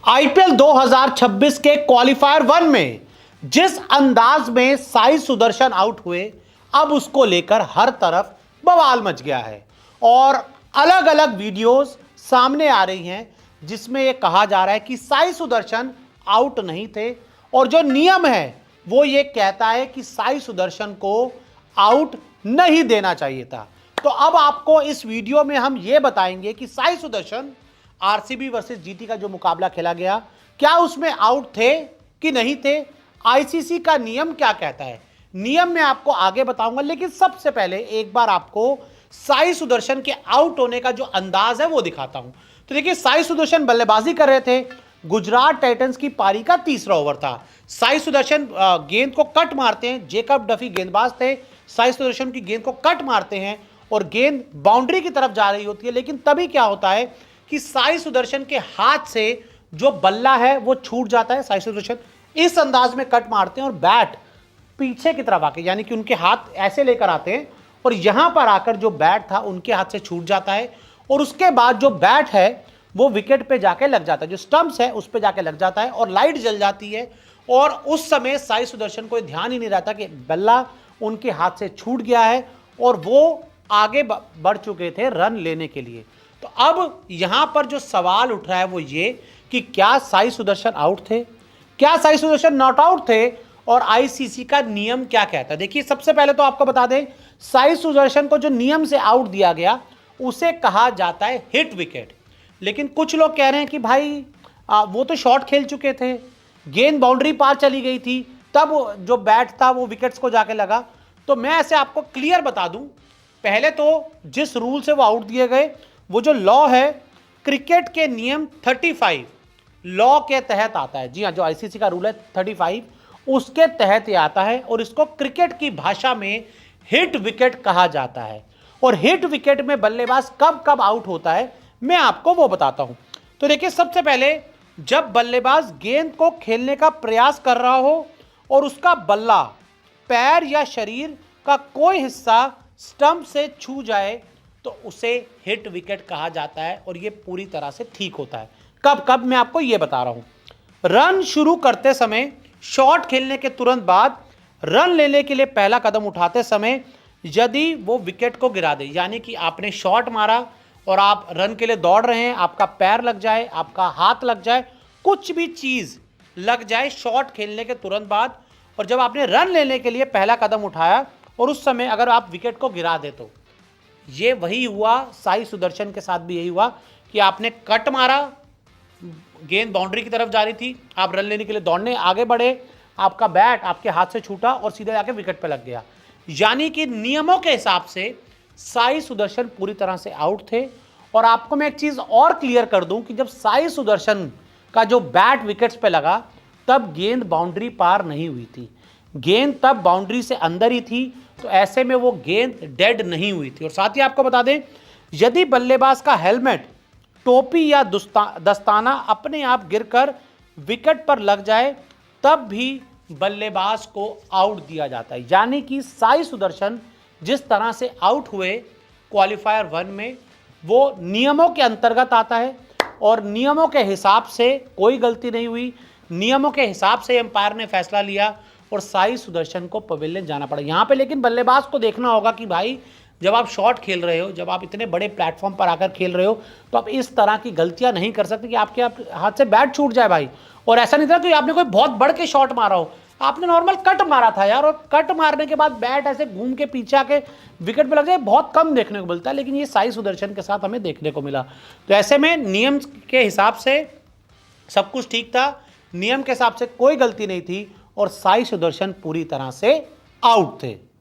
IPL 2026 के qualifier one में जिस अंदाज में साई सुदर्शन आउट हुए, अब उसको लेकर हर तरफ बवाल मच गया है और अलग अलग वीडियोस सामने आ रही हैं जिसमें यह कहा जा रहा है कि साई सुदर्शन आउट नहीं थे और जो नियम है वो ये कहता है कि साई सुदर्शन को आउट नहीं देना चाहिए था। तो अब आपको इस वीडियो में हम ये बताएंगे कि Sai Sudarshan RCB versus GT का जो मुकाबला खेला गया, क्या उसमें आउट थे कि नहीं थे, आईसीसी का नियम क्या कहता है। नियम में आपको आगे बताऊंगा, लेकिन सबसे पहले एक बार आपको साई सुदर्शन के आउट होने का जो अंदाज है वो दिखाता हूं। तो देखिए, साई सुदर्शन बल्लेबाजी कर रहे थे, गुजरात टाइटंस की पारी का तीसरा ओवर था। साई सुदर्शन गेंद को कट मारते हैं, जेकब डफी गेंदबाज थे, साई सुदर्शन की गेंद को कट मारते हैं और गेंद बाउंड्री की तरफ जा रही होती है। लेकिन तभी क्या होता है कि साई सुदर्शन के हाथ से जो बल्ला है वो छूट जाता है। साई सुदर्शन इस अंदाज में कट मारते हैं और बैट पीछे की तरफ आके, यानी कि उनके हाथ ऐसे लेकर आते हैं और यहां पर आकर जो बैट था उनके हाथ से छूट जाता है और उसके बाद जो बैट है वो विकेट पे जाके लग जाता है, जो स्टंप्स है उस पे जाके लग जाता है और लाइट जल जाती है। और उस समय साई सुदर्शन को ध्यान ही नहीं रहता कि बल्ला उनके हाथ से छूट गया है और वो आगे बढ़ चुके थे रन लेने के लिए। तो अब यहां पर जो सवाल उठ रहा है वो ये कि क्या साई सुदर्शन आउट थे, क्या साई सुदर्शन नॉट आउट थे और आईसीसी का नियम क्या कहता है। देखिए, सबसे पहले तो आपको बता दें, साई सुदर्शन को जो नियम से आउट दिया गया उसे कहा जाता है हिट विकेट। लेकिन कुछ लोग कह रहे हैं कि भाई वो तो शॉट खेल चुके थे, गेंद बाउंड्री पार चली गई थी, तब जो बैट था वो विकेट्स को जाके लगा। तो मैं ऐसे आपको क्लियर बता दूं, पहले तो जिस रूल से वो आउट दिए गए, वो जो लॉ है क्रिकेट के नियम 35 लॉ के तहत आता है। जी हाँ, जो आईसीसी का रूल है 35 उसके तहत ये आता है और इसको क्रिकेट की भाषा में हिट विकेट कहा जाता है। और हिट विकेट में बल्लेबाज कब कब आउट होता है मैं आपको वो बताता हूं। तो देखिए, सबसे पहले जब बल्लेबाज गेंद को खेलने का प्रयास कर रहा हो और उसका बल्ला पैर या शरीर का कोई हिस्सा स्टंप से छू जाए तो उसे हिट विकेट कहा जाता है और यह पूरी तरह से ठीक होता है। कब कब मैं आपको यह बता रहा हूं। रन शुरू करते समय, शॉट खेलने के तुरंत बाद, रन लेने के लिए पहला कदम उठाते समय यदि वो विकेट को गिरा दे, यानी कि आपने शॉट मारा और आप रन के लिए दौड़ रहे हैं, आपका पैर लग जाए, आपका हाथ लग जाए, कुछ भी चीज लग जाए शॉट खेलने के तुरंत बाद, और जब आपने रन लेने के लिए पहला कदम उठाया और उस समय अगर आप विकेट को गिरा दे, तो ये वही हुआ। साई सुदर्शन के साथ भी यही हुआ कि आपने कट मारा, गेंद बाउंड्री की तरफ जा रही थी, आप रन लेने के लिए दौड़ने आगे बढ़े, आपका बैट आपके हाथ से छूटा और सीधे जाके विकेट पे लग गया। यानी कि नियमों के हिसाब से साई सुदर्शन पूरी तरह से आउट थे। और आपको मैं एक चीज और क्लियर कर दूं कि जब साई सुदर्शन का जो बैट विकेट्स पे लगा तब गेंद बाउंड्री पार नहीं हुई थी, गेंद तब बाउंड्री से अंदर ही थी। तो ऐसे में वो गेंद डेड नहीं हुई थी। और साथ ही आपको बता दें, यदि बल्लेबाज का हेलमेट, टोपी या दस्ताना अपने आप गिरकर विकेट पर लग जाए तब भी बल्लेबाज को आउट दिया जाता है। यानी कि साई सुदर्शन जिस तरह से आउट हुए क्वालिफायर वन में, वो नियमों के अंतर्गत आता है और नियमों के हिसाब से कोई गलती नहीं हुई, नियमों के हिसाब से एम्पायर ने फैसला लिया और साई सुदर्शन को पवेलियन जाना पड़ा यहाँ पे। लेकिन बल्लेबाज को देखना होगा कि भाई, जब आप शॉट खेल रहे हो, जब आप इतने बड़े प्लेटफॉर्म पर आकर खेल रहे हो, तो आप इस तरह की गलतियां नहीं कर सकते कि आपके हाथ से बैट छूट जाए भाई। और ऐसा नहीं था कि आपने कोई बहुत बढ़ के शॉट मारा हो, आपने नॉर्मल कट मारा था यार, और कट मारने के बाद बैट ऐसे घूम के पीछे आके विकेट पे लग जाए, बहुत कम देखने को मिलता है। लेकिन ये साई सुदर्शन के साथ हमें देखने को मिला। तो ऐसे में नियम के हिसाब से सब कुछ ठीक था, नियम के हिसाब से कोई गलती नहीं थी और साई सुदर्शन पूरी तरह से आउट थे।